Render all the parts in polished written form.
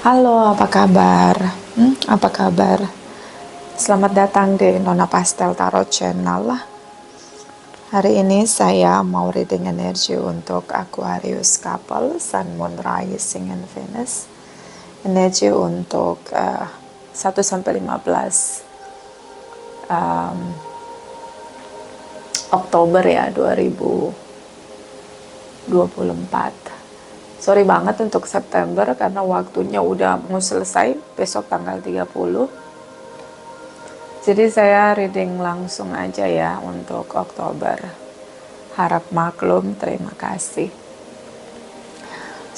Halo, apa kabar? Apa kabar? Selamat datang di Nona Pastel Tarot Channel. Hari ini saya mau reading energi untuk Aquarius couple, Sun, Moon, Rising, and Venus. Energi untuk 1-15 Oktober ya, 2024. Sorry banget untuk September karena waktunya udah mau selesai besok tanggal 30. Jadi saya reading langsung aja ya untuk Oktober. Harap maklum, terima kasih.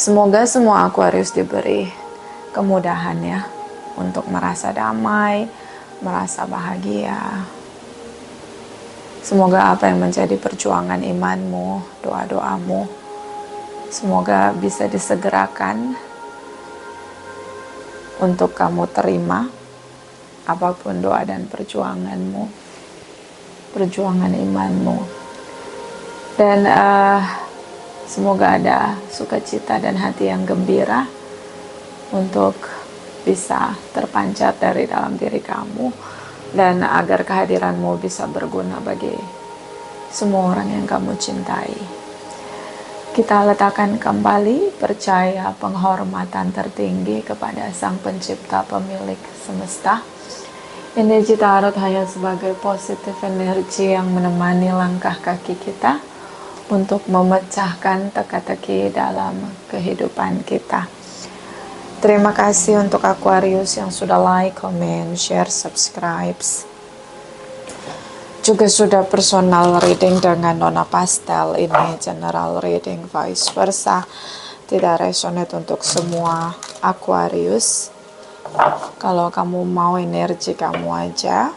Semoga semua Aquarius diberi kemudahan ya untuk merasa damai, merasa bahagia. Semoga apa yang menjadi perjuangan imanmu, doa-doamu, semoga bisa disegerakan untuk kamu terima apapun doa dan perjuanganmu, perjuangan imanmu. Dan semoga ada sukacita dan hati yang gembira untuk bisa terpancar dari dalam diri kamu, dan agar kehadiranmu bisa berguna bagi semua orang yang kamu cintai. Kita letakkan kembali percaya penghormatan tertinggi kepada Sang Pencipta Pemilik Semesta. Energi tarot hanya sebagai positif energi yang menemani langkah kaki kita untuk memecahkan teka-teki dalam kehidupan kita. Terima kasih untuk Aquarius yang sudah like, comment, share, subscribe. Juga sudah personal reading dengan Nona Pastel. Ini general reading, vice versa. Tidak resonate untuk semua Aquarius. Kalau kamu mau energi kamu aja,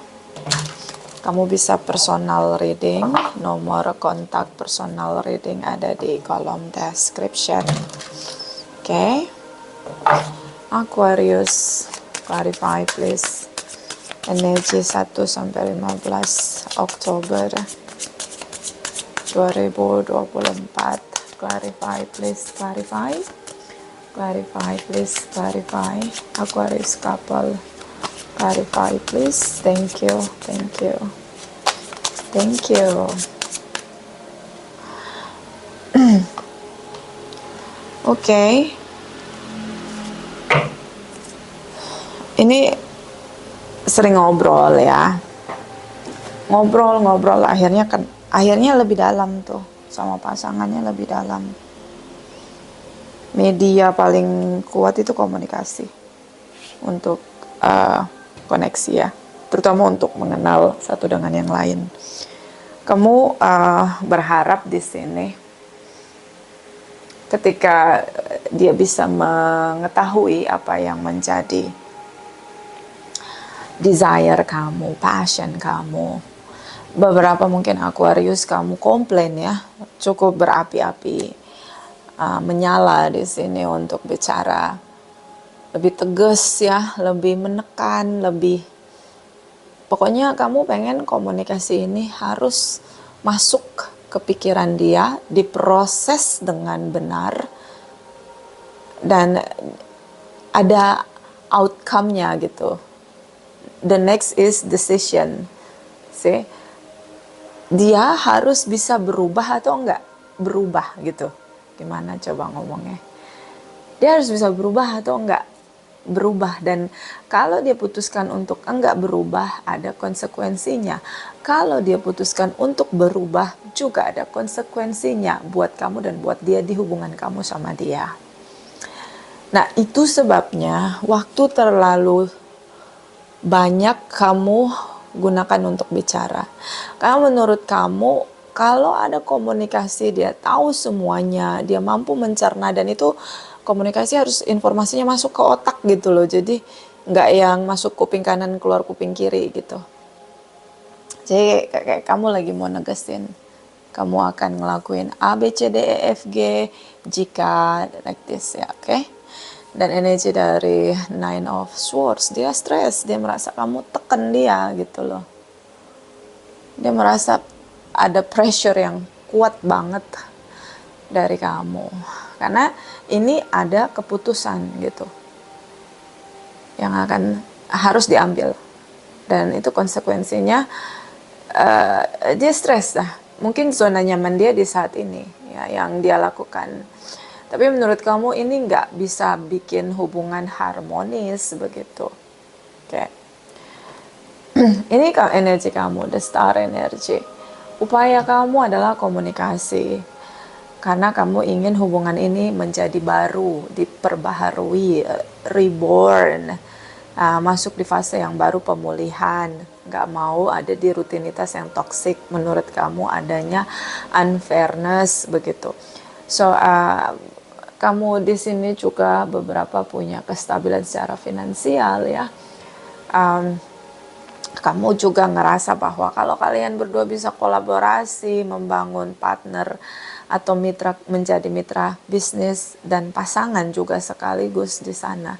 kamu bisa personal reading. Nomor kontak personal reading ada di kolom description. Oke. Aquarius, clarify please. Energi 1-15 Oktober 2024. Clarify please, clarify. Clarify please, clarify. Aquarius couple, clarify please. Thank you, thank you, thank you. Oke. Ini sering ngobrol ya, ngobrol akhirnya lebih dalam tuh sama pasangannya, lebih dalam. Media paling kuat itu komunikasi untuk koneksi ya, terutama untuk mengenal satu dengan yang lain. Kamu berharap di sini ketika dia bisa mengetahui apa yang menjadi desire kamu, passion kamu. Beberapa mungkin Aquarius kamu komplain ya, cukup berapi-api, menyala di sini untuk bicara lebih tegas ya, lebih menekan, lebih. Pokoknya kamu pengen komunikasi ini harus masuk ke pikiran dia, diproses dengan benar, dan ada outcome-nya gitu. The next is decision. See? Dia harus bisa berubah atau enggak berubah gitu. Gimana coba ngomongnya? Dia harus bisa berubah atau enggak berubah. Dan kalau dia putuskan untuk enggak berubah, ada konsekuensinya. Kalau dia putuskan untuk berubah, juga ada konsekuensinya buat kamu dan buat dia di hubungan kamu sama dia. Nah, itu sebabnya waktu terlalu banyak kamu gunakan untuk bicara. Karena menurut kamu, kalau ada komunikasi, dia tahu semuanya, dia mampu mencerna, dan itu komunikasi harus informasinya masuk ke otak gitu loh. Jadi nggak yang masuk kuping kanan keluar kuping kiri gitu. Jadi kayak kamu lagi mau negesin, kamu akan ngelakuin A, B, C, D, E, F, G jika like this ya, oke? Dan energi dari Nine of Swords, dia stres, dia merasa kamu tekan dia gitu loh. Dia merasa ada pressure yang kuat banget dari kamu. Karena ini ada keputusan gitu. yang akan harus diambil, dan itu konsekuensinya dia stres lah. Mungkin zona nyaman dia di saat ini ya yang dia lakukan. Tapi menurut kamu ini nggak bisa bikin hubungan harmonis begitu. Oke. Ini energi kamu, the star energy. Upaya kamu adalah komunikasi. Karena kamu ingin hubungan ini menjadi baru, diperbaharui, reborn, masuk di fase yang baru, pemulihan. Nggak mau ada di rutinitas yang toksik. Menurut kamu adanya unfairness begitu. So kamu di sini juga beberapa punya kestabilan secara finansial ya. Kamu juga ngerasa bahwa kalau kalian berdua bisa kolaborasi, membangun partner atau mitra, menjadi mitra bisnis dan pasangan juga sekaligus di sana,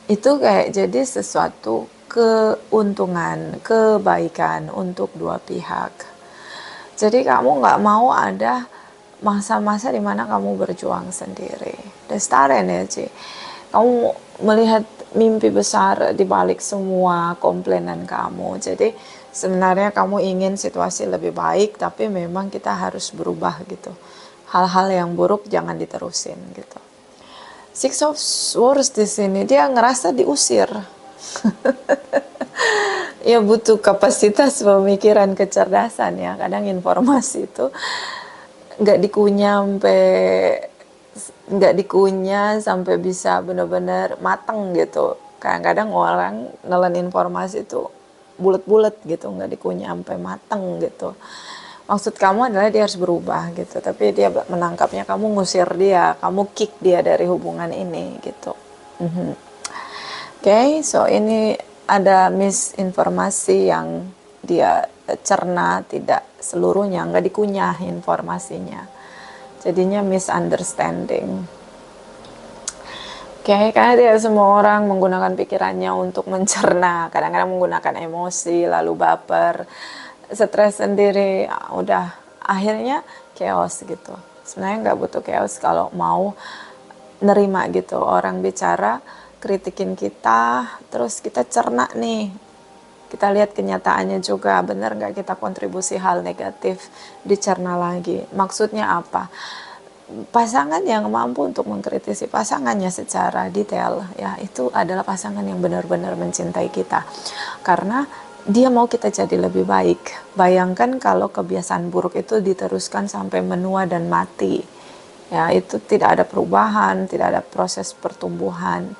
itu kayak jadi sesuatu keuntungan, kebaikan untuk dua pihak. Jadi kamu nggak mau ada masa-masa di mana kamu berjuang sendiri. The star energy. Kamu melihat mimpi besar di balik semua komplainan kamu. Jadi sebenarnya kamu ingin situasi lebih baik, tapi memang kita harus berubah gitu. Hal-hal yang buruk jangan diterusin gitu. Six of Swords di sini dia ngerasa diusir. Ya butuh kapasitas pemikiran, kecerdasan ya. Kadang informasi itu nggak dikunyah sampai bisa benar-benar mateng gitu. Kadang-kadang orang nelen informasi itu bulat-bulat gitu, nggak dikunyah sampai mateng gitu. Maksud kamu adalah dia harus berubah gitu, tapi dia menangkapnya kamu ngusir dia, kamu kick dia dari hubungan ini gitu. Oke, so ini ada misinformasi yang dia cerna, tidak seluruhnya, nggak dikunyah informasinya. Jadinya misunderstanding. Oke, karena tidak semua orang menggunakan pikirannya untuk mencerna. Kadang-kadang menggunakan emosi, lalu baper, stres sendiri, udah akhirnya chaos gitu. Sebenarnya nggak butuh chaos kalau mau nerima gitu. Orang bicara, kritikin kita, terus kita cerna nih. Kita lihat kenyataannya juga, benar nggak kita kontribusi hal negatif, dicerna lagi. Maksudnya apa? Pasangan yang mampu untuk mengkritisi pasangannya secara detail ya, itu adalah pasangan yang benar-benar mencintai kita, karena dia mau kita jadi lebih baik. Bayangkan kalau kebiasaan buruk itu diteruskan sampai menua dan mati ya, itu tidak ada perubahan, tidak ada proses pertumbuhan.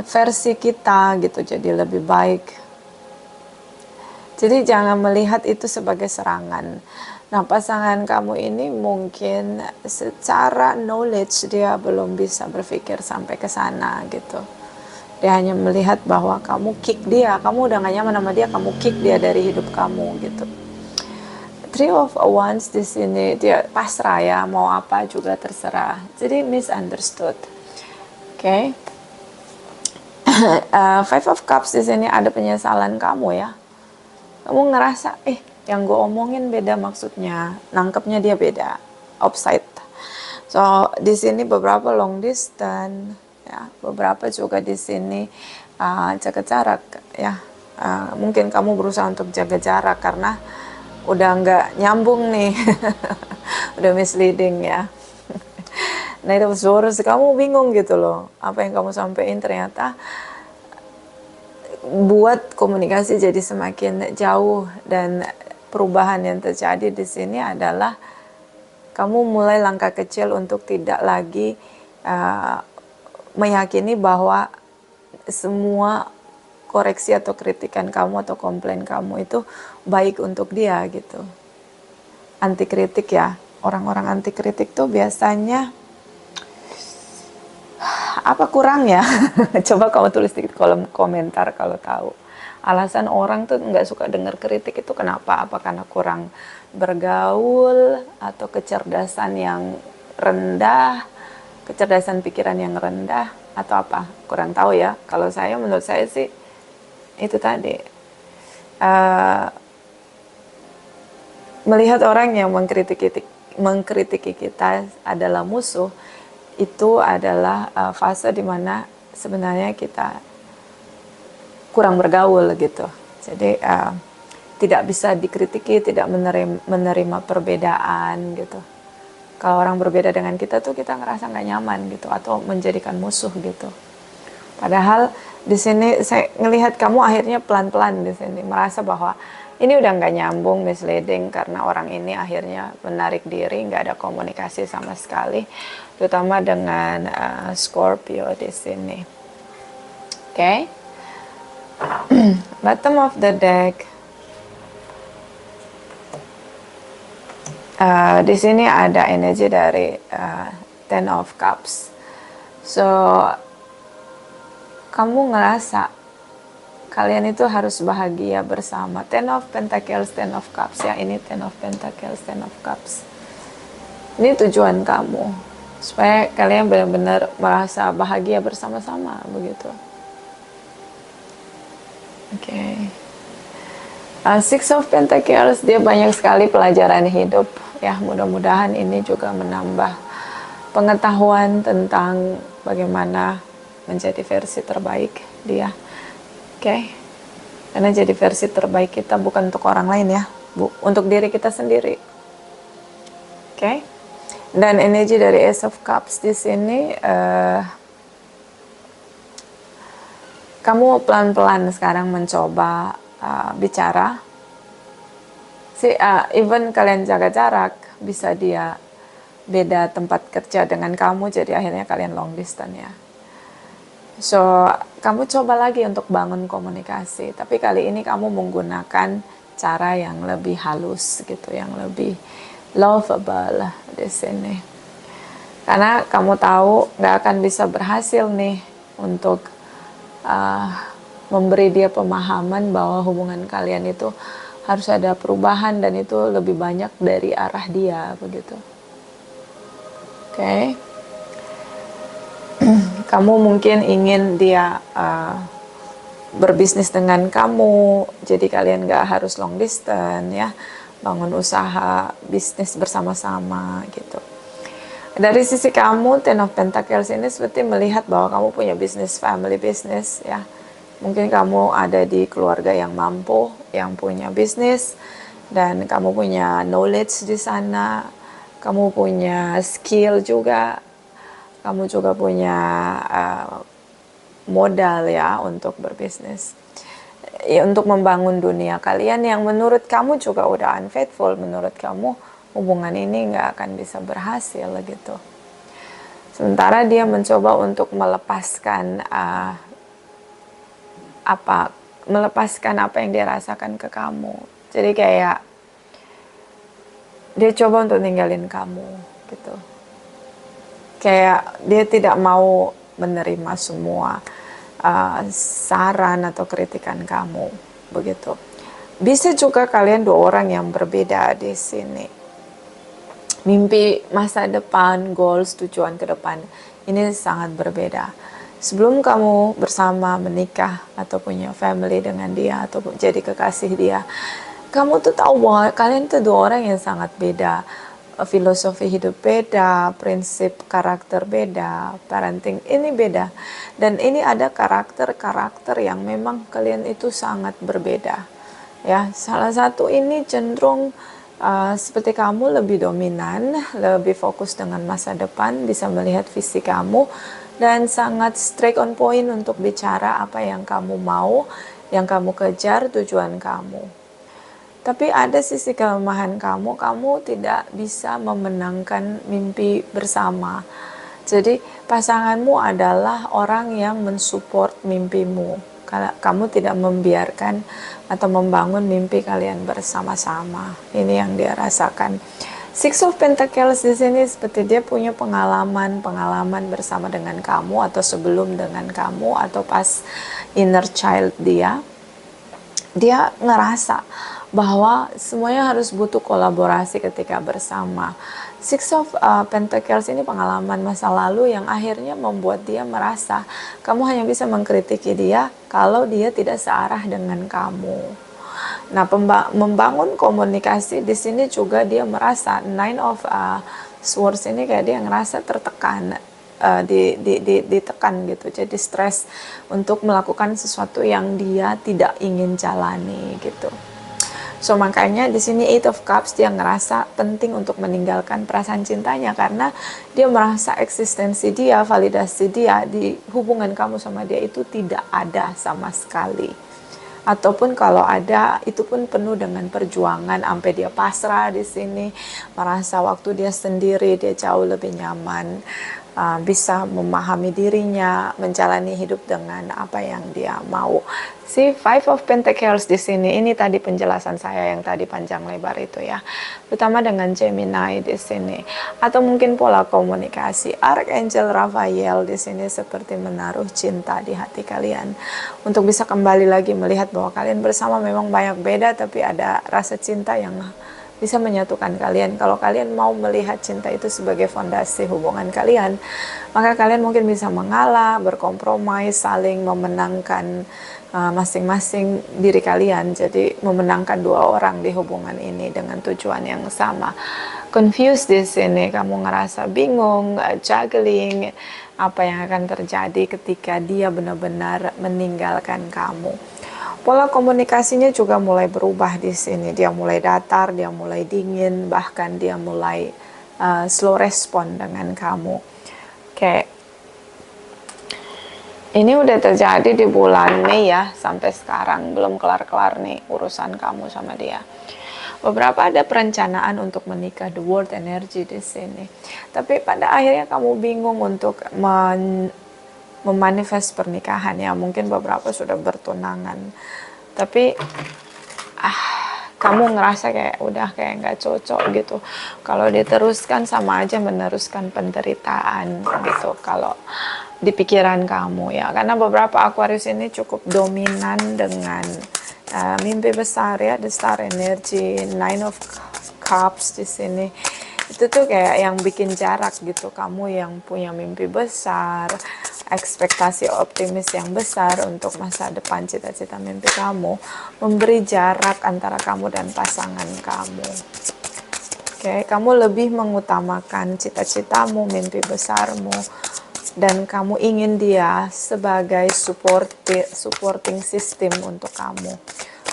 Versi kita gitu jadi lebih baik. Jadi jangan melihat itu sebagai serangan. Nah, pasangan kamu ini mungkin secara knowledge dia belum bisa berpikir sampai ke sana gitu. Dia hanya melihat bahwa kamu kick dia, kamu udah gak nyaman sama dia, kamu kick dia dari hidup kamu gitu. Three of Wands di sini dia pasrah ya, mau apa juga terserah. Jadi misunderstood. Oke. Five of Cups di sini ada penyesalan kamu ya. Kamu ngerasa yang gue omongin beda maksudnya, nangkepnya dia beda, offside. So di sini beberapa long distance, ya, beberapa juga di sini jaga jarak, ya. Mungkin kamu berusaha untuk jaga jarak karena udah nggak nyambung nih, udah misleading ya. Nah itu Swords, kamu bingung gitu loh, apa yang kamu sampaikan ternyata buat komunikasi jadi semakin jauh, dan perubahan yang terjadi di sini adalah kamu mulai langkah kecil untuk tidak lagi meyakini bahwa semua koreksi atau kritikan kamu atau komplain kamu itu baik untuk dia gitu. Anti kritik ya, orang-orang anti kritik tuh biasanya apa kurang ya? Coba kamu tulis di kolom komentar kalau tahu. Alasan orang tuh nggak suka dengar kritik itu kenapa? Apa karena kurang bergaul atau kecerdasan yang rendah, kecerdasan pikiran yang rendah, atau apa? Kurang tahu ya. Kalau saya, menurut saya sih itu tadi. Melihat orang yang mengkritiki kita adalah musuh, itu adalah fase dimana sebenarnya kita kurang bergaul gitu. Jadi tidak bisa dikritiki, tidak menerima perbedaan gitu. Kalau orang berbeda dengan kita tuh kita ngerasa nggak nyaman gitu, atau menjadikan musuh gitu. Padahal di sini saya ngelihat kamu akhirnya pelan-pelan di sini merasa bahwa ini udah nggak nyambung, misleading, karena orang ini akhirnya menarik diri, nggak ada komunikasi sama sekali, terutama dengan Scorpio di sini. Oke. Bottom of the deck. Di sini ada energi dari Ten of Cups. So, kamu ngerasa kalian itu harus bahagia bersama. Ten of Pentacles, Ten of Cups. Ya, ini Ten of Pentacles, Ten of Cups. Ini tujuan kamu. Supaya kalian benar-benar merasa bahagia bersama-sama, begitu. Oke. Six of Pentacles, dia banyak sekali pelajaran hidup. Ya, mudah-mudahan ini juga menambah pengetahuan tentang bagaimana menjadi versi terbaik dia. Oke. Karena jadi versi terbaik kita bukan untuk orang lain ya, untuk diri kita sendiri. Oke. Dan energi dari Ace of Cups di sini, kamu pelan-pelan sekarang mencoba bicara. Even kalian jaga jarak, bisa dia beda tempat kerja dengan kamu, jadi akhirnya kalian long distance ya. So, kamu coba lagi untuk bangun komunikasi, tapi kali ini kamu menggunakan cara yang lebih halus gitu, yang lebih lovable di sini. Karena kamu tahu nggak akan bisa berhasil nih untuk memberi dia pemahaman bahwa hubungan kalian itu harus ada perubahan, dan itu lebih banyak dari arah dia, begitu. Oke. Kamu mungkin ingin dia berbisnis dengan kamu, jadi kalian gak harus long distance ya, bangun usaha bisnis bersama-sama gitu. Dari sisi kamu, Ten of Pentacles ini seperti melihat bahwa kamu punya bisnis, family business ya. Mungkin kamu ada di keluarga yang mampu, yang punya bisnis, dan kamu punya knowledge di sana, kamu punya skill juga, kamu juga punya modal ya untuk berbisnis. Ya, untuk membangun dunia kalian yang menurut kamu juga udah unfaithful, menurut kamu hubungan ini nggak akan bisa berhasil gitu. Sementara dia mencoba untuk melepaskan apa yang dia rasakan ke kamu. Jadi kayak dia coba untuk ninggalin kamu gitu. Kayak dia tidak mau menerima semua saran atau kritikan kamu, begitu. Bisa juga kalian dua orang yang berbeda di sini. Mimpi masa depan, goals, tujuan ke depan ini sangat berbeda. Sebelum kamu bersama, menikah, atau punya family dengan dia, atau jadi kekasih dia, kamu tuh tahu bahwa kalian tuh dua orang yang sangat beda. Filosofi hidup beda, prinsip karakter beda, parenting ini beda. Dan ini ada karakter-karakter yang memang kalian itu sangat berbeda. Ya, salah satu ini cenderung seperti kamu lebih dominan, lebih fokus dengan masa depan, bisa melihat visi kamu, dan sangat straight on point untuk bicara apa yang kamu mau, yang kamu kejar, tujuan kamu. Tapi ada sisi kelemahan kamu tidak bisa memenangkan mimpi bersama. Jadi pasanganmu adalah orang yang mensupport mimpimu. Kamu tidak membiarkan atau membangun mimpi kalian bersama-sama. Ini yang dia rasakan. Six of Pentacles di sini seperti dia punya pengalaman bersama dengan kamu, atau sebelum dengan kamu, atau pas inner child dia ngerasa bahwa semuanya harus butuh kolaborasi ketika bersama. Six of Pentacles ini pengalaman masa lalu yang akhirnya membuat dia merasa kamu hanya bisa mengkritiki dia kalau dia tidak searah dengan kamu. Nah, membangun komunikasi di sini juga dia merasa Nine of Swords ini kayak dia ngerasa tertekan. ditekan gitu, jadi stres untuk melakukan sesuatu yang dia tidak ingin jalani gitu. So makanya di sini Eight of Cups, dia ngerasa penting untuk meninggalkan perasaan cintanya karena dia merasa eksistensi dia, validasi dia di hubungan kamu sama dia itu tidak ada sama sekali. Ataupun kalau ada, itu pun penuh dengan perjuangan sampai dia pasrah di sini, merasa waktu dia sendiri dia jauh lebih nyaman, bisa memahami dirinya, menjalani hidup dengan apa yang dia mau. Si Five of Pentacles di sini, ini tadi penjelasan saya yang tadi panjang lebar itu ya, terutama dengan Gemini di sini, atau mungkin pola komunikasi. Archangel Raphael di sini seperti menaruh cinta di hati kalian untuk bisa kembali lagi melihat bahwa kalian bersama memang banyak beda, tapi ada rasa cinta yang bisa menyatukan kalian. Kalau kalian mau melihat cinta itu sebagai fondasi hubungan kalian, maka kalian mungkin bisa mengalah, berkompromi, saling memenangkan masing-masing diri kalian. Jadi memenangkan dua orang di hubungan ini dengan tujuan yang sama. Confused di sini, kamu ngerasa bingung, juggling, apa yang akan terjadi ketika dia benar-benar meninggalkan kamu. Pola komunikasinya juga mulai berubah di sini. Dia mulai datar, dia mulai dingin, bahkan dia mulai slow respon dengan kamu. Kayak ini udah terjadi di bulan Mei ya, sampai sekarang belum kelar-kelar nih urusan kamu sama dia. Beberapa ada perencanaan untuk menikah, the world energy di sini. Tapi pada akhirnya kamu bingung untuk memanifest pernikahan ya, mungkin beberapa sudah bertunangan, tapi kamu ngerasa kayak udah kayak nggak cocok gitu. Kalau diteruskan sama aja meneruskan penderitaan gitu kalau di pikiran kamu ya, karena beberapa Aquarius ini cukup dominan dengan mimpi besar ya, the star energy, Nine of Cups di sini. Itu tuh kayak yang bikin jarak gitu. Kamu yang punya mimpi besar, ekspektasi optimis yang besar untuk masa depan, cita-cita mimpi kamu, memberi jarak antara kamu dan pasangan kamu. Oke, kamu lebih mengutamakan cita-citamu, mimpi besarmu, dan kamu ingin dia sebagai supporting system untuk kamu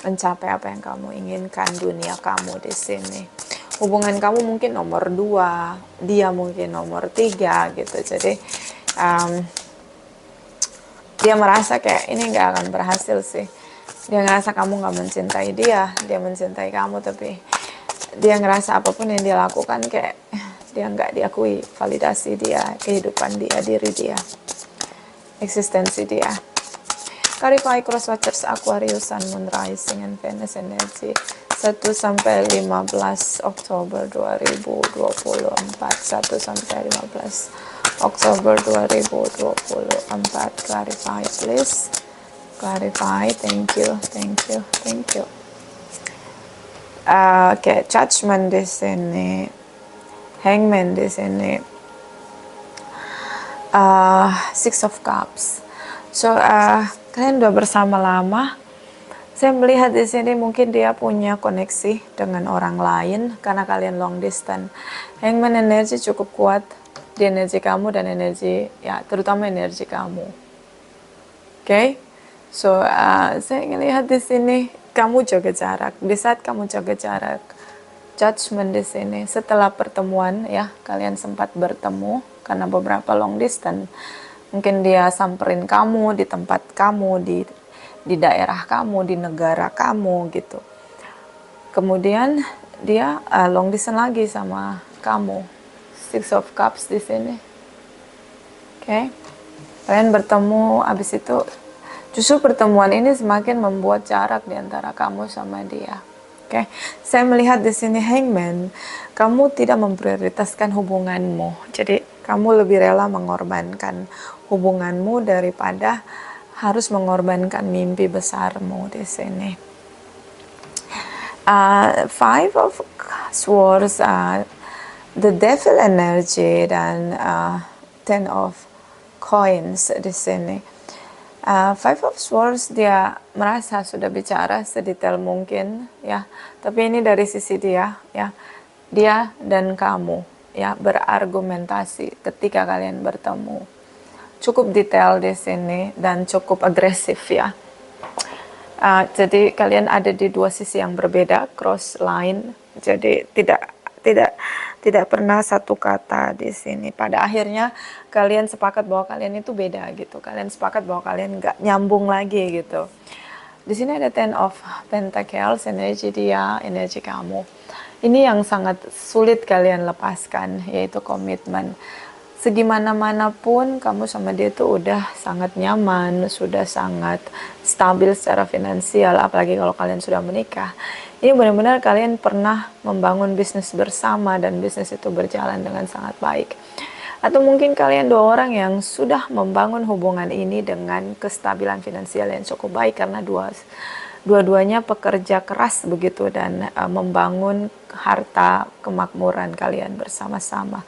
mencapai apa yang kamu inginkan, dunia kamu di sini. Hubungan kamu mungkin nomor 2, dia mungkin nomor 3 gitu. Jadi dia merasa kayak ini nggak akan berhasil sih. Dia ngerasa kamu nggak mencintai dia mencintai kamu, tapi dia ngerasa apapun yang dia lakukan kayak dia nggak diakui, validasi dia, kehidupan dia, diri dia, eksistensi dia. Clarify cross watchers Aquarius, Sun, Moon, Rising, and Venus energy 1 sampai 15 Oktober 2024. 1 sampai 15 Oktober 2024. Clarify please. Clarify. Thank you. Oke, Judgment di sini, Hangman di sini, Six of Cups. So kalian udah bersama lama. Saya melihat di sini mungkin dia punya koneksi dengan orang lain karena kalian long distance. Hangman energi cukup kuat di energi kamu dan energi ya, terutama energi kamu. Oke? So saya ngelihat di sini kamu jaga jarak. Di saat kamu jaga jarak, Judgment di sini setelah pertemuan ya, kalian sempat bertemu karena beberapa long distance. Mungkin dia samperin kamu di tempat kamu, di daerah kamu, di negara kamu gitu. Kemudian dia long distance lagi sama kamu. Six of Cups di sini. Oke. Kalian bertemu, abis itu justru pertemuan ini semakin membuat jarak di antara kamu sama dia. Oke. Saya melihat di sini Hangman, kamu tidak memprioritaskan hubunganmu. Jadi kamu lebih rela mengorbankan hubunganmu daripada harus mengorbankan mimpi besarmu di sini. Five of Swords, the Devil energy, dan Ten of Coins di sini. Five of Swords, dia merasa sudah bicara sedetail mungkin ya, tapi ini dari sisi dia ya, dia dan kamu. ya, berargumentasi ketika kalian bertemu. Cukup detail di sini dan cukup agresif ya. Jadi kalian ada di dua sisi yang berbeda, cross line. Jadi tidak pernah satu kata di sini. Pada akhirnya kalian sepakat bahwa kalian itu beda gitu. Kalian sepakat bahwa kalian nggak nyambung lagi gitu. Di sini ada Ten of Pentacles, energi dia, energi kamu. Ini yang sangat sulit kalian lepaskan, yaitu komitmen. Segimana-manapun kamu sama dia itu udah sangat nyaman, sudah sangat stabil secara finansial, apalagi kalau kalian sudah menikah. Ini benar-benar kalian pernah membangun bisnis bersama dan bisnis itu berjalan dengan sangat baik. Atau mungkin kalian dua orang yang sudah membangun hubungan ini dengan kestabilan finansial yang cukup baik karena dua-duanya pekerja keras begitu dan membangun harta kemakmuran kalian bersama-sama.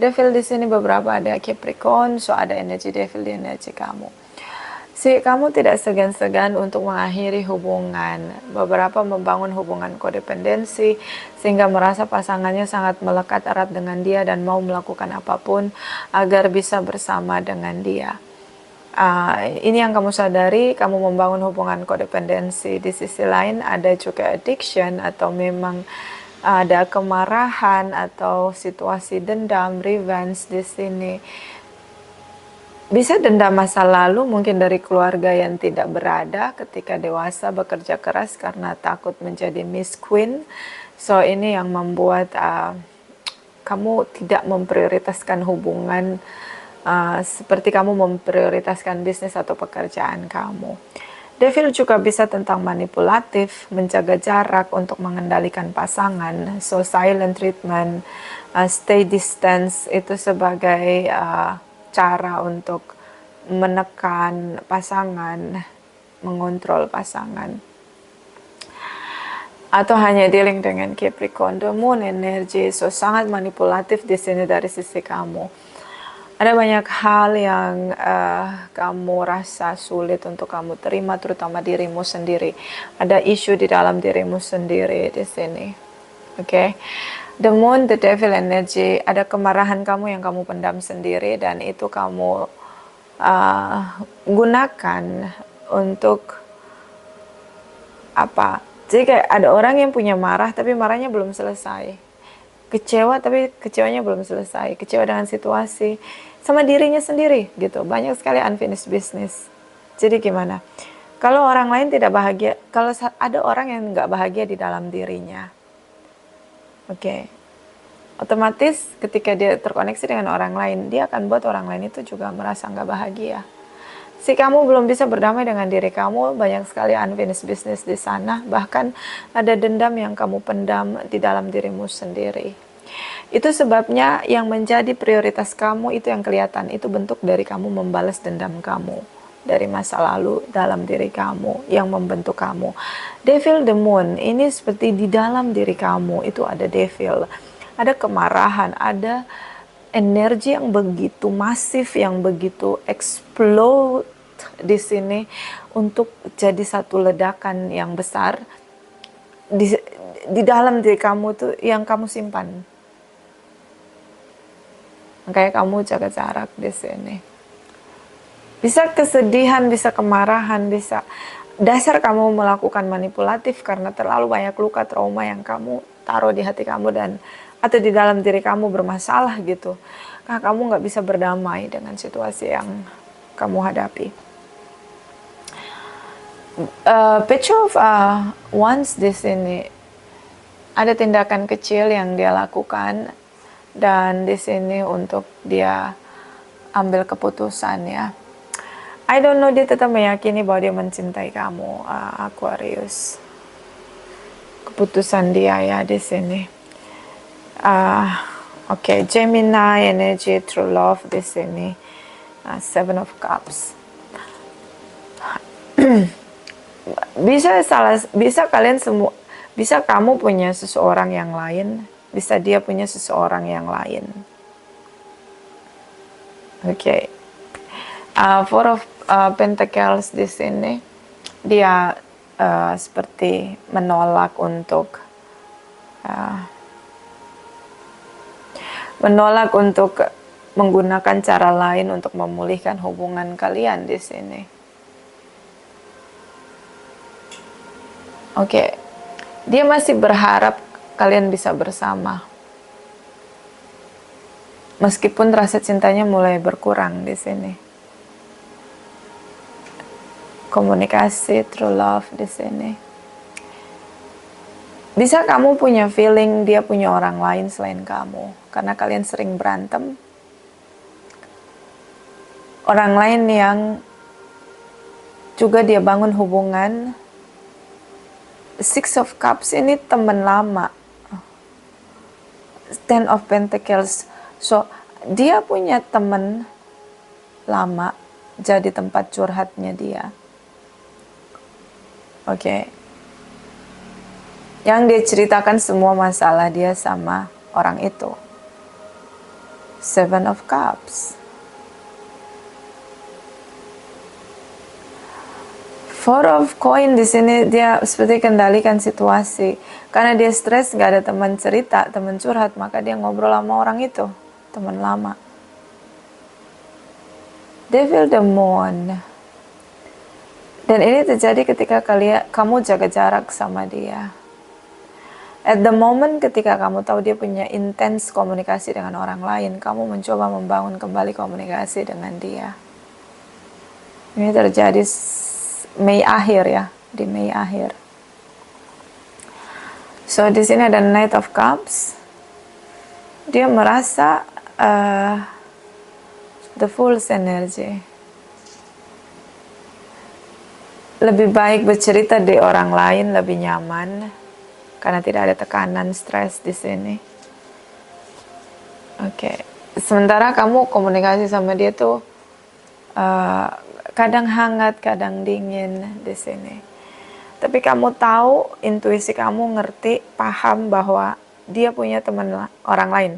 Devil di sini beberapa ada Capricorn, so ada energi devil di energi kamu. Kamu tidak segan-segan untuk mengakhiri hubungan, beberapa membangun hubungan kodependensi sehingga merasa pasangannya sangat melekat erat dengan dia dan mau melakukan apapun agar bisa bersama dengan dia. Ini yang kamu sadari, kamu membangun hubungan kodependensi. Di sisi lain ada juga addiction atau memang ada kemarahan atau situasi dendam, revenge di sini. Bisa dendam masa lalu mungkin dari keluarga yang tidak berada ketika dewasa bekerja keras karena takut menjadi Miss Queen. So ini yang membuat kamu tidak memprioritaskan hubungan seperti kamu memprioritaskan bisnis atau pekerjaan kamu. Devil juga bisa tentang manipulatif, menjaga jarak untuk mengendalikan pasangan. So silent treatment, stay distance itu sebagai cara untuk menekan pasangan, mengontrol pasangan. Atau hanya dealing dengan Capricorn, the moon energy, so sangat manipulatif di sini dari sisi kamu. Ada banyak hal yang kamu rasa sulit untuk kamu terima, terutama dirimu sendiri. Ada isu di dalam dirimu sendiri di sini. Oke. The moon, the devil energy, ada kemarahan kamu yang kamu pendam sendiri dan itu kamu gunakan untuk apa? Jadi kayak ada orang yang punya marah tapi marahnya belum selesai. Kecewa tapi kecewanya belum selesai. Kecewa dengan situasi sama dirinya sendiri gitu. Banyak sekali unfinished business. Jadi gimana? Kalau orang lain tidak bahagia, kalau ada orang yang nggak bahagia di dalam dirinya, oke. Otomatis ketika dia terkoneksi dengan orang lain, dia akan buat orang lain itu juga merasa nggak bahagia. Kamu belum bisa berdamai dengan diri kamu, banyak sekali unfinished business di sana, bahkan ada dendam yang kamu pendam di dalam dirimu sendiri. Itu sebabnya yang menjadi prioritas kamu itu yang kelihatan, itu bentuk dari kamu membalas dendam kamu dari masa lalu dalam diri kamu yang membentuk kamu. Devil the moon, ini seperti di dalam diri kamu itu ada devil. Ada kemarahan, ada energi yang begitu masif, yang begitu explode di sini untuk jadi satu ledakan yang besar di dalam diri kamu tuh yang kamu simpan. Makanya kamu jaga jarak di sini. Bisa kesedihan, bisa kemarahan, bisa dasar kamu melakukan manipulatif karena terlalu banyak luka trauma yang kamu taruh di hati kamu dan atau di dalam diri kamu bermasalah gitu. Karena kamu nggak bisa berdamai dengan situasi yang kamu hadapi. Page of Wands di sini ada tindakan kecil yang dia lakukan dan di sini untuk dia ambil keputusan ya. I don't know, dia tetap meyakini bahwa dia mencintai kamu, Aquarius. Keputusan dia ya di sini. Oke, Gemini energy true love di sini. Seven of Cups. bisa kalian semua, bisa kamu punya seseorang yang lain, bisa dia punya seseorang yang lain. Oke. Four of Pentacles di sini dia seperti menolak untuk menolak untuk menggunakan cara lain untuk memulihkan hubungan kalian di sini. Oke, dia masih berharap kalian bisa bersama. Meskipun rasa cintanya mulai berkurang di sini. Komunikasi true love di sini. Bisa kamu punya feeling dia punya orang lain selain kamu karena kalian sering berantem. Orang lain yang juga dia bangun hubungan. Six of Cups ini teman lama. Ten of Pentacles. So, dia punya teman lama jadi tempat curhatnya dia. Oke. Yang dia ceritakan semua masalah dia sama orang itu. Seven of Cups. Four of Coin di sini dia seperti kendalikan situasi. Karena dia stres, gak ada teman cerita, teman curhat, maka dia ngobrol sama orang itu, teman lama. Devil the Moon. Dan ini terjadi ketika kamu jaga jarak sama dia. At the moment ketika kamu tahu dia punya intens komunikasi dengan orang lain, kamu mencoba membangun kembali komunikasi dengan dia. Ini terjadi Mei akhir ya, di Mei akhir. So di sini ada Knight of Cups. Dia merasa the Fool's energy. Lebih baik bercerita di orang lain, lebih nyaman karena tidak ada tekanan, stres di sini. Oke. Sementara kamu komunikasi sama dia tuh kadang hangat, kadang dingin di sini. Tapi kamu tahu, intuisi kamu ngerti, paham bahwa dia punya teman orang lain.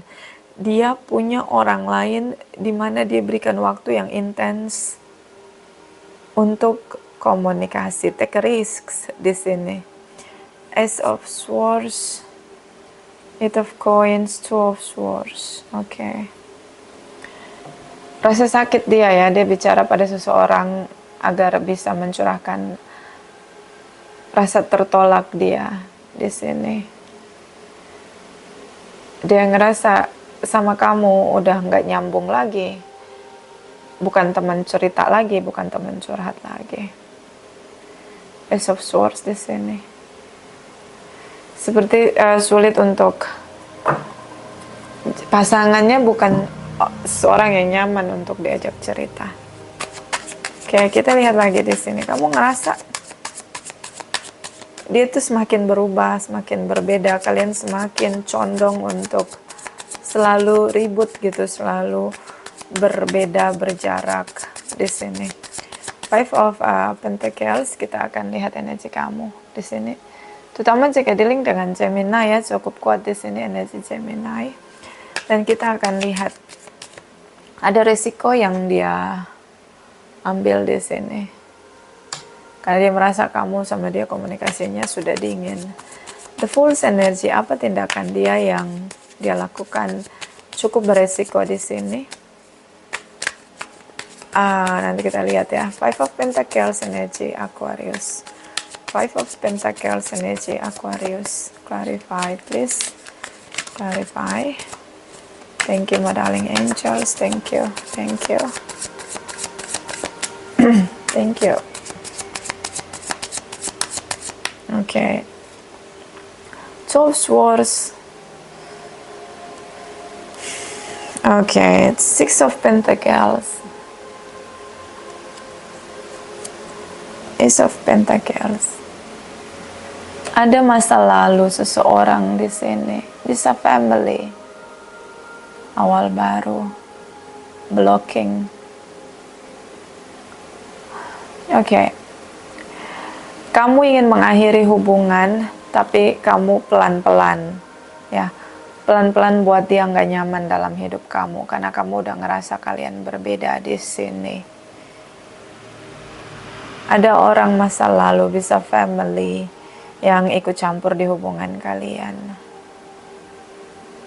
Dia punya orang lain di mana dia berikan waktu yang intens untuk komunikasi. Take risks di sini. Ace of Swords, Eight of Coins, Two of Swords. Oke. Rasa sakit dia bicara pada seseorang agar bisa mencurahkan rasa tertolak dia di sini. Dia ngerasa sama kamu udah nggak nyambung lagi, bukan teman cerita lagi, bukan teman curhat lagi. Ace of Swords di sini. Seperti sulit untuk pasangannya, bukan seorang yang nyaman untuk diajak cerita. Oke, kita lihat lagi di sini. Kamu ngerasa dia tuh semakin berubah, semakin berbeda. Kalian semakin condong untuk selalu ribut gitu, selalu berbeda, berjarak di sini. Five of Pentacles, kita akan lihat energi kamu di sini. Terutama jika dealing dengan Gemini ya, cukup kuat di sini energi Gemini. Dan kita akan lihat ada resiko yang dia ambil di sini. Karena dia merasa kamu sama dia komunikasinya sudah dingin. The Fool's energy, apa tindakan dia yang dia lakukan cukup beresiko di sini. Nanti kita lihat ya. Five of Pentacles energy Aquarius. Five of Pentacles energy Aquarius. Clarify please. Clarify. Thank you, my darling angels. Thank you. Thank you. Thank you. Okay. Two of Swords. Okay, it's Six of Pentacles. Ace of Pentacles. Ada masa lalu seseorang di sini. Bisa family. Awal baru, blocking. Oke. Kamu ingin mengakhiri hubungan, tapi kamu pelan-pelan, ya. Pelan-pelan buat dia nggak nyaman dalam hidup kamu, karena kamu udah ngerasa kalian berbeda di sini. Ada orang masa lalu, bisa family, yang ikut campur di hubungan kalian.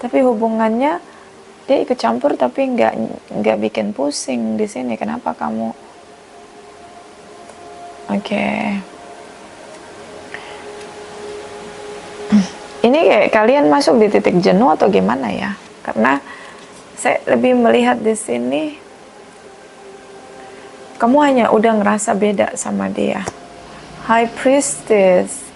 Tapi hubungannya Dia ikut campur tapi nggak bikin pusing di sini. Kenapa kamu? Oke. Ini kayak kalian masuk di titik jenuh atau gimana ya? Karena saya lebih melihat di sini kamu hanya udah ngerasa beda sama dia. High Priestess,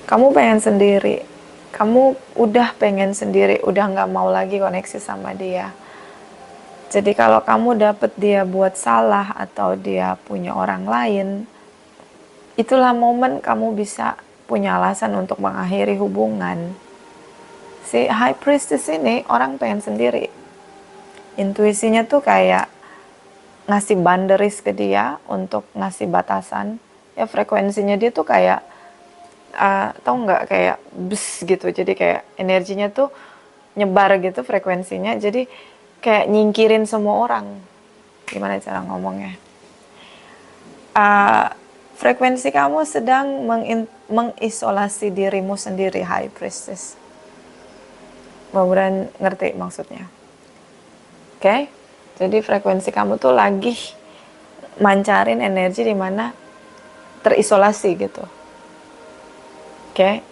kamu pengen sendiri. Kamu udah pengen sendiri, udah nggak mau lagi koneksi sama dia. Jadi kalau kamu dapet dia buat salah atau dia punya orang lain, itulah momen kamu bisa punya alasan untuk mengakhiri hubungan. Si High Priestess ini orang pengen sendiri. Intuisinya tuh kayak ngasih boundaries ke dia untuk ngasih batasan. Ya frekuensinya dia tuh kayak tau nggak kayak bus gitu. Jadi kayak energinya tuh nyebar gitu frekuensinya. Jadi kayak nyingkirin semua orang. Gimana cara ngomongnya? Frekuensi kamu sedang mengisolasi dirimu sendiri, High Priestess. Mudah-mudahan ngerti maksudnya. Oke? Jadi frekuensi kamu tuh lagi mancarin energi di mana terisolasi gitu. Oke?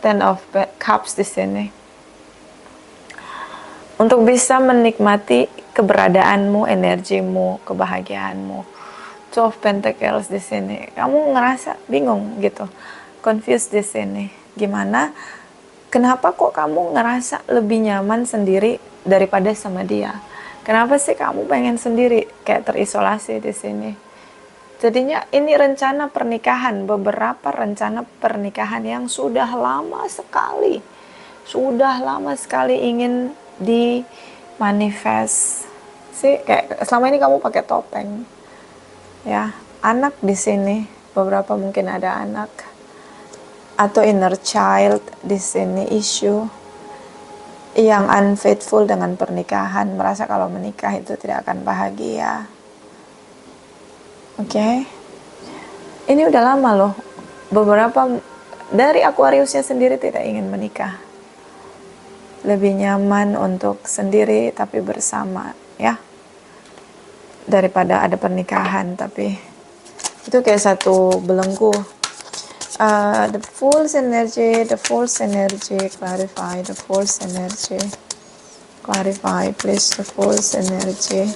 Ten of Cups di sini. Untuk bisa menikmati keberadaanmu, energimu, kebahagiaanmu. Two of Pentacles di sini. Kamu ngerasa bingung gitu. Confused di sini. Gimana? Kenapa kok kamu ngerasa lebih nyaman sendiri daripada sama dia? Kenapa sih kamu pengen sendiri, kayak terisolasi di sini? Jadinya ini rencana pernikahan, beberapa rencana pernikahan yang sudah lama sekali ingin dimanifest. Sih kayak selama ini kamu pakai topeng. Ya, anak di sini, beberapa mungkin ada anak atau inner child di sini issue. Yang unfaithful dengan pernikahan, merasa kalau menikah itu tidak akan bahagia. Oke. Ini udah lama loh. Beberapa dari Aquariusnya sendiri tidak ingin menikah. Lebih nyaman untuk sendiri tapi bersama, ya. Daripada ada pernikahan, tapi itu kayak satu belenggu. The false energy, clarify the false energy, clarify please the false energy,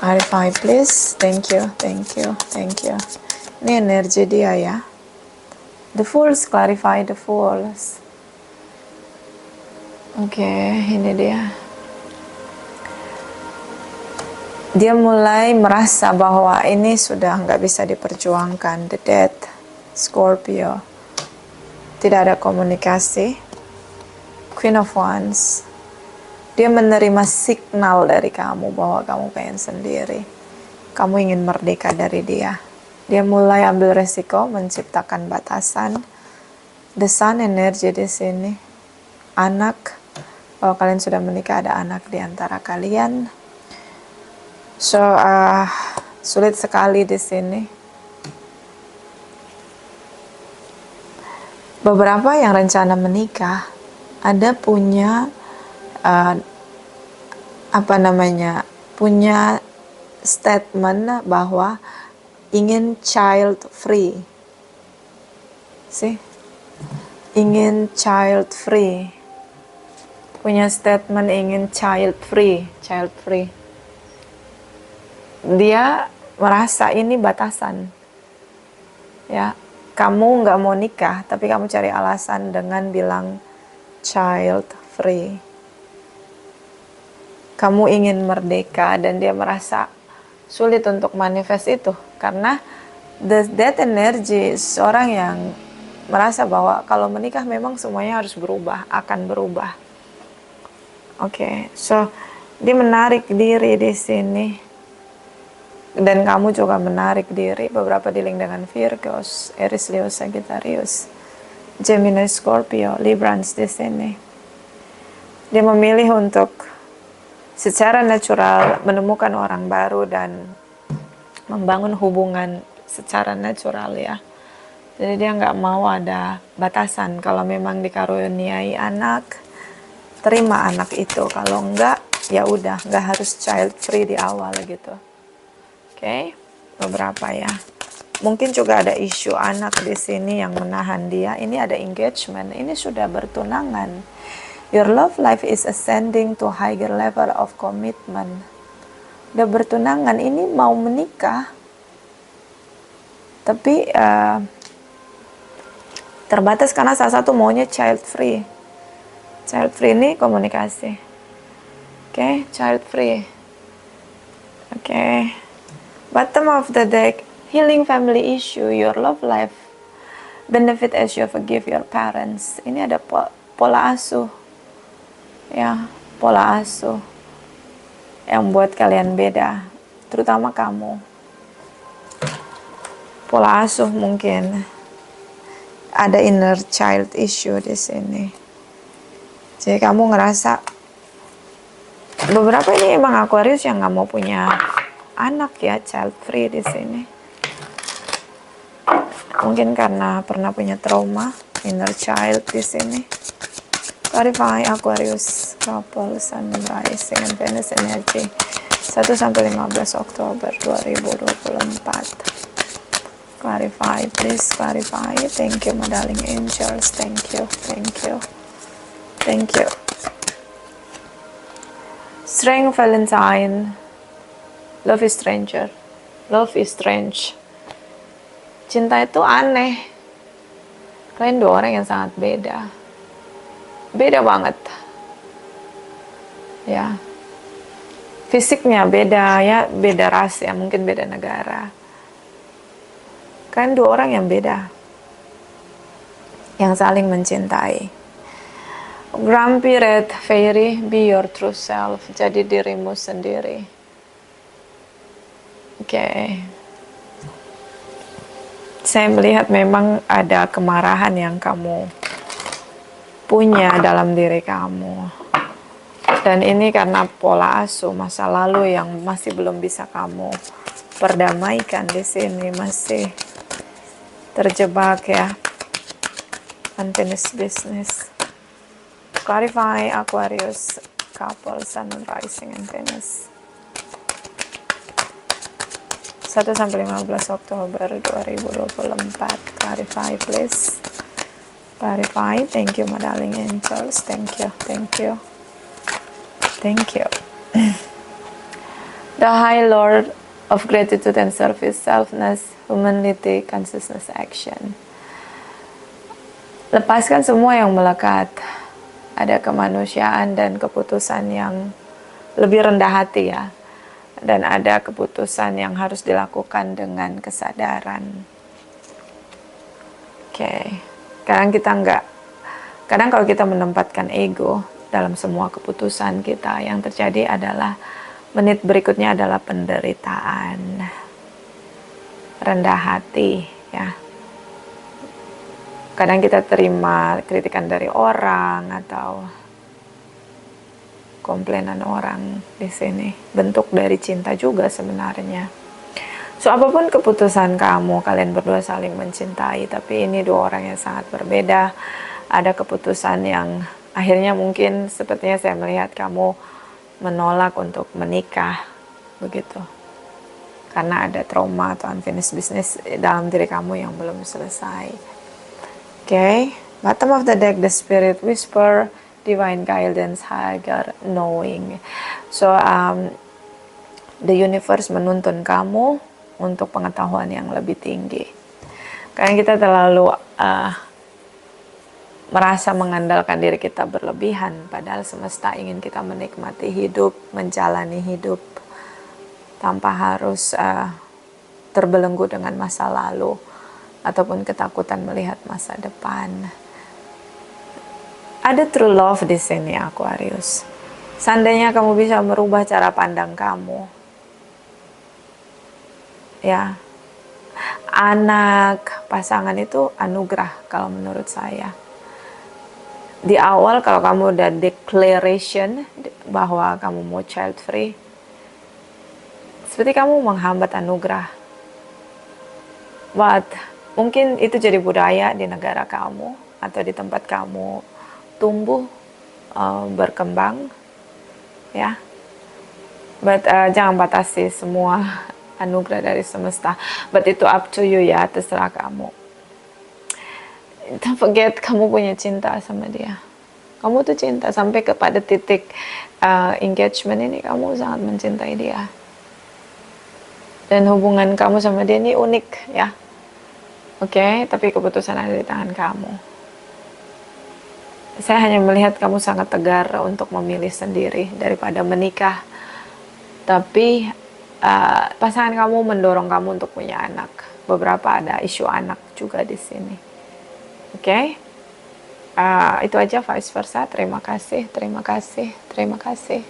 clarify please, thank you. Ini energi dia ya, the false, clarify the false. Oke, ini dia mulai merasa bahwa ini sudah nggak bisa diperjuangkan. The Death, Scorpio, tidak ada komunikasi. Queen of Wands, dia menerima signal dari kamu bahwa kamu pengen sendiri, kamu ingin merdeka dari dia. Dia mulai ambil resiko menciptakan batasan. The Sun energy di sini, anak, kalau kalian sudah menikah ada anak di antara kalian. So, sulit sekali di sini. Beberapa yang rencana menikah, ada punya punya statement bahwa ingin child free. Ingin child free. Punya statement ingin child free. Dia merasa ini batasan. Ya, kamu nggak mau nikah, tapi kamu cari alasan dengan bilang child free. Kamu ingin merdeka dan dia merasa sulit untuk manifest itu karena that energy seorang yang merasa bahwa kalau menikah memang semuanya harus berubah, akan berubah. Oke, so dia menarik diri di sini. Dan kamu juga menarik diri, beberapa dealing dengan Virgo, Aries, Leo, Sagittarius, Gemini, Scorpio, Librans di sini. Dia memilih untuk secara natural menemukan orang baru dan membangun hubungan secara natural ya. Jadi dia nggak mau ada batasan. Kalau memang dikaruniai anak, terima anak itu. Kalau enggak, ya udah, nggak harus child free di awal gitu. Oke, beberapa ya. Mungkin juga ada isu anak di sini yang menahan dia. Ini ada engagement, ini sudah bertunangan. Your love life is ascending to higher level of commitment. Udah bertunangan, ini mau menikah. Tapi terbatas karena salah satu maunya child free. Child free ini komunikasi. Oke, child free. Oke. Bottom of the deck, healing family issue, your love life benefit as you forgive your parents. Ini ada pola asuh. Ya, pola asuh yang buat kalian beda, terutama kamu. Pola asuh mungkin ada inner child issue di sini. Jadi kamu ngerasa beberapa ini emang Aquarius yang nggak mau punya anak ya, child free di sini. Mungkin karena pernah punya trauma, inner child di sini. Clarify Aquarius, couple, sun, rising, and Venus energy 1-15 Oktober 2024. Clarify, please clarify. Thank you, my darling angels. Thank you, thank you, thank you. Strength Valentine. Love is stranger. Love is strange. Cinta itu aneh. Kalian dua orang yang sangat beda. Beda banget. Ya. Fisiknya beda ya, beda ras ya, mungkin beda negara. Kalian dua orang yang beda, yang saling mencintai. Grumpy Red Fairy, be your true self, jadi dirimu sendiri. Oke. Saya melihat memang ada kemarahan yang kamu punya dalam diri kamu. Dan ini karena pola asuh masa lalu yang masih belum bisa kamu perdamaikan di sini, masih terjebak ya. Unfinished business. Clarify Aquarius, couple, sun, rising, and Venus. 1-15 Oktober 2024. Clarify please. Clarify. Thank you, my darling angels. Thank you, thank you, thank you. The High Lord of Gratitude and Service, Selfness, Humanity, Consciousness, Action. Lepaskan semua yang melekat. Ada kemanusiaan dan keputusan yang lebih rendah hati ya. Dan ada keputusan yang harus dilakukan dengan kesadaran. Oke. Kadang kalau kita menempatkan ego dalam semua keputusan kita, yang terjadi adalah menit berikutnya adalah penderitaan, rendah hati ya. Kadang kita terima kritikan dari orang atau komplainan orang di sini, bentuk dari cinta juga sebenarnya. So apapun keputusan kamu, kalian berdua saling mencintai, tapi ini dua orang yang sangat berbeda. Ada keputusan yang akhirnya mungkin sepertinya saya melihat kamu menolak untuk menikah, begitu. Karena ada trauma atau unfinished business dalam diri kamu yang belum selesai. Oke, bottom of the deck, the spirit whisper, divine guidance, higher knowing. So, the universe menuntun kamu untuk pengetahuan yang lebih tinggi. Karena kita terlalu merasa mengandalkan diri kita berlebihan, padahal semesta ingin kita menikmati hidup, menjalani hidup tanpa harus terbelenggu dengan masa lalu ataupun ketakutan melihat masa depan. Ada true love di sini, Aquarius. Seandainya kamu bisa merubah cara pandang kamu, ya, anak, pasangan itu anugerah kalau menurut saya. Di awal kalau kamu udah declaration bahwa kamu mau child free, seperti kamu menghambat anugerah. But Mungkin itu jadi budaya di negara kamu atau di tempat kamu tumbuh, berkembang, ya. But jangan batasi semua anugerah dari semesta. But itu up to you ya, terserah kamu. Don't forget kamu punya cinta sama dia. Kamu tuh cinta sampai kepada titik engagement ini, kamu sangat mencintai dia. Dan hubungan kamu sama dia ini unik ya. Oke, tapi keputusan ada di tangan kamu. Saya hanya melihat kamu sangat tegar untuk memilih sendiri daripada menikah. Tapi pasangan kamu mendorong kamu untuk punya anak. Beberapa ada isu anak juga di sini. Oke? Itu aja, vice versa. Terima kasih, terima kasih, terima kasih.